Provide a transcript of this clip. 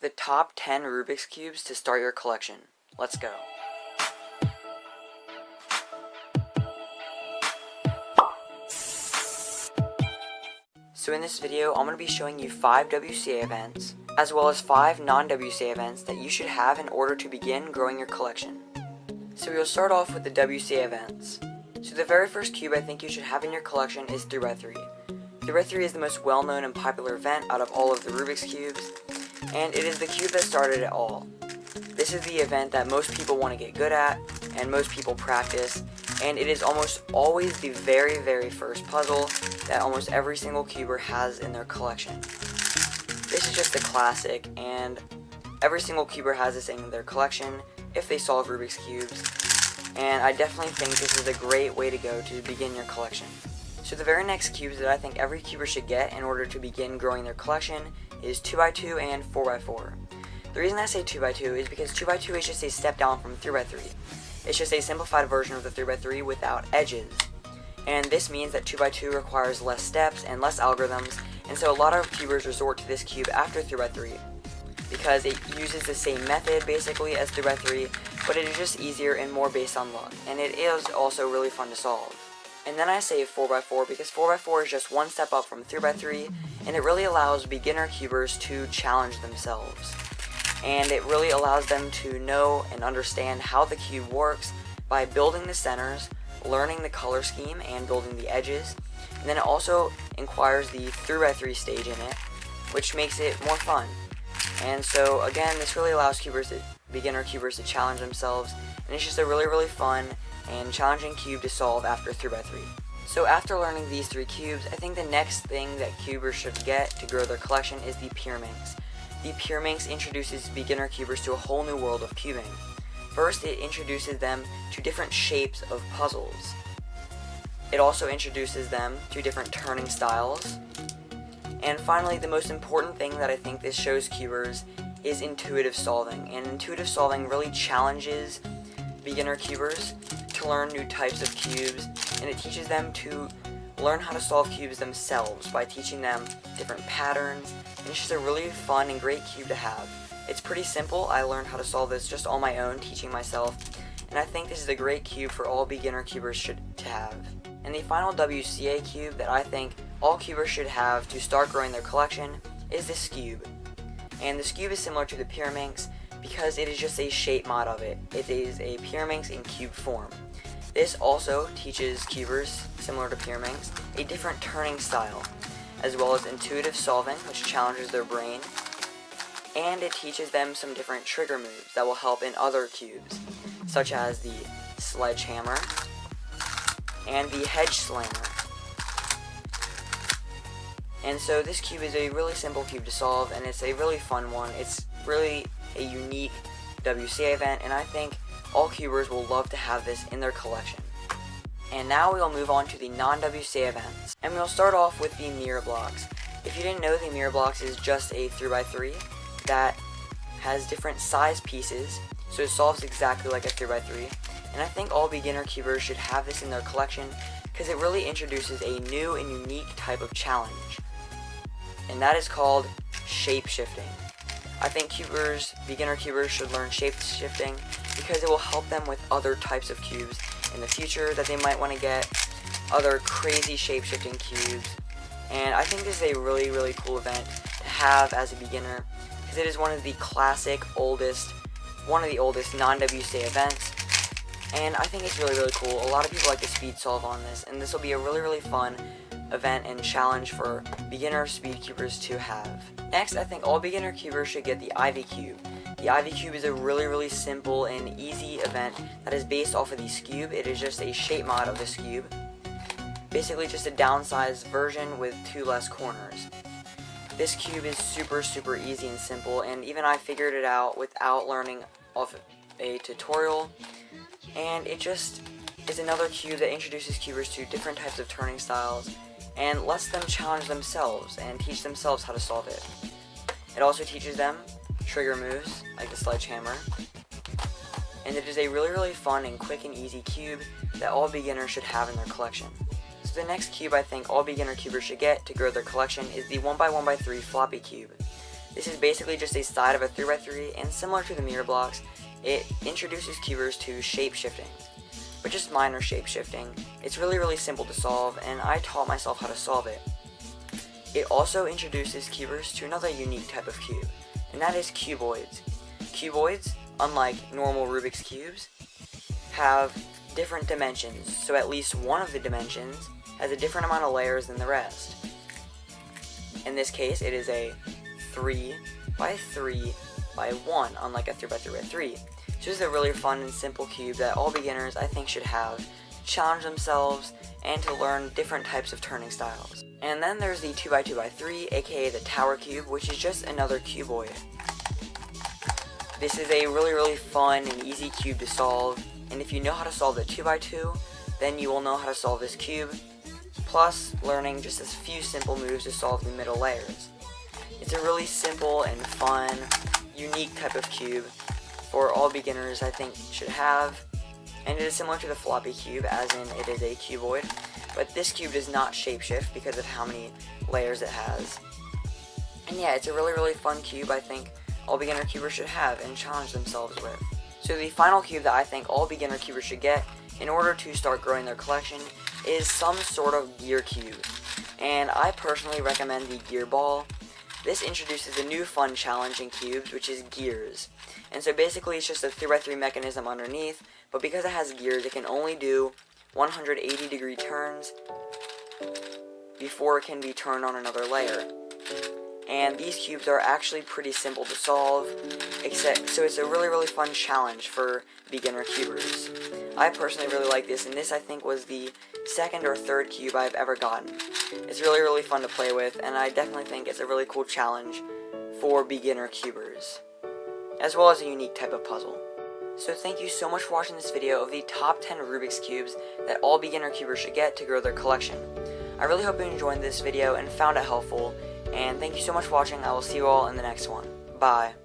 The top 10 Rubik's Cubes to start your collection. Let's go. So in this video, I'm going to be showing you 5 WCA events, as well as 5 non-WCA events that you should have in order to begin growing your collection. So we'll start off with the WCA events. So the very first cube I think you should have in your collection is 3x3. 3x3 is the most well-known and popular event out of all of the Rubik's Cubes, and it is the cube that started it all. This is the event that most people want to get good at, and most people practice, and it is almost always the very first puzzle that almost every single cuber has in their collection. This is just a classic, and every single cuber has this in their collection if they solve Rubik's Cubes, and I definitely think this is a great way to go to begin your collection. So the very next cubes that I think every cuber should get in order to begin growing their collection is 2x2 and 4x4. The reason I say 2x2 is because 2x2 is just a step down from 3x3. It's just a simplified version of the 3x3 without edges. And this means that 2x2 requires less steps and less algorithms, and so a lot of cubers resort to this cube after 3x3 because it uses the same method basically as 3x3, but it is just easier and more based on luck, and it is also really fun to solve. And then I say 4x4 because 4x4 is just one step up from 3x3, and it really allows beginner cubers to challenge themselves. And it really allows them to know and understand how the cube works by building the centers, learning the color scheme, and building the edges. And then it also inquires the 3x3 stage in it, which makes it more fun. And so again, this really allows beginner cubers to challenge themselves, and it's just a really fun and challenging cube to solve after 3x3. So after learning these 3 cubes, I think the next thing that cubers should get to grow their collection is the Pyraminx. The Pyraminx introduces beginner cubers to a whole new world of cubing. First, it introduces them to different shapes of puzzles. It also introduces them to different turning styles. And finally, the most important thing that I think this shows cubers is intuitive solving. And intuitive solving really challenges beginner cubers to learn new types of cubes, and it teaches them to learn how to solve cubes themselves by teaching them different patterns, and it's just a really fun and great cube to have. It's pretty simple. I learned how to solve this just on my own, teaching myself, and I think this is a great cube for all beginner cubers to have. And the final WCA cube that I think all cubers should have to start growing their collection is this cube. And this cube is similar to the Pyraminx because it is just a shape mod of it. It is a Pyraminx in cube form. This also teaches cubers, similar to Pyraminx, a different turning style, as well as intuitive solving, which challenges their brain, and it teaches them some different trigger moves that will help in other cubes, such as the sledgehammer and the hedge slammer. And so this cube is a really simple cube to solve, and it's a really fun one. It's really a unique WCA event, and I think all cubers will love to have this in their collection. And now we'll move on to the non-WCA events, and we'll start off with the mirror blocks. If you didn't know, the mirror blocks is just a 3x3 that has different size pieces, so it solves exactly like a 3x3, and I think all beginner cubers should have this in their collection because it really introduces a new and unique type of challenge, and that is called shape shifting. I think beginner cubers should learn shape shifting because it will help them with other types of cubes in the future that they might want to get, other crazy shape shifting cubes, and I think this is a really cool event to have as a beginner because it is one of the oldest non-WCA events, and I think it's really cool. A lot of people like to speed solve on this, and this will be a really fun event and challenge for beginner speed cubers to have. Next, I think all beginner cubers should get the Ivy Cube. The Ivy Cube is a really simple and easy event that is based off of the Cube. It is just a shape mod of this cube. Basically just a downsized version with 2 less corners. This cube is super easy and simple, and even I figured it out without learning off a tutorial, and it just is another cube that introduces cubers to different types of turning styles and lets them challenge themselves and teach themselves how to solve it. It also teaches them trigger moves like the sledgehammer, and it is a really fun and quick and easy cube that all beginners should have in their collection. So the next cube I think all beginner cubers should get to grow their collection is the 1x1x3 floppy cube. This is basically just a side of a 3x3, and similar to the mirror blocks, it introduces cubers to shape shifting. But just minor shape shifting. It's really simple to solve, and I taught myself how to solve it. It also introduces cubers to another unique type of cube, and that is cuboids. Cuboids, unlike normal Rubik's cubes, have different dimensions, so at least one of the dimensions has a different amount of layers than the rest. In this case, it is a 3x3x1, unlike a 3x3x3. So this is a really fun and simple cube that all beginners, I think, should have to challenge themselves and to learn different types of turning styles. And then there's the 2x2x3, aka the tower cube, which is just another cuboid. This is a really fun and easy cube to solve, and if you know how to solve the 2x2, then you will know how to solve this cube, plus learning just a few simple moves to solve the middle layers. It's a really simple and fun, unique type of cube for all beginners, I think, should have, and it is similar to the floppy cube, as in it is a cuboid, but this cube does not shapeshift because of how many layers it has. And yeah, it's a really fun cube I think all beginner cubers should have and challenge themselves with. So the final cube that I think all beginner cubers should get in order to start growing their collection is some sort of gear cube. And I personally recommend the gear ball. This introduces a new fun challenge in cubes, which is gears. And so basically it's just a 3x3 mechanism underneath, but because it has gears, it can only do 180-degree turns before it can be turned on another layer. And these cubes are actually pretty simple to solve, so it's a really fun challenge for beginner cubers. I personally really like this, and this I think was the second or third cube I've ever gotten. It's really fun to play with, and I definitely think it's a really cool challenge for beginner cubers, as well as a unique type of puzzle. So thank you so much for watching this video of the top 10 Rubik's Cubes that all beginner cubers should get to grow their collection. I really hope you enjoyed this video and found it helpful, and thank you so much for watching. I will see you all in the next one. Bye.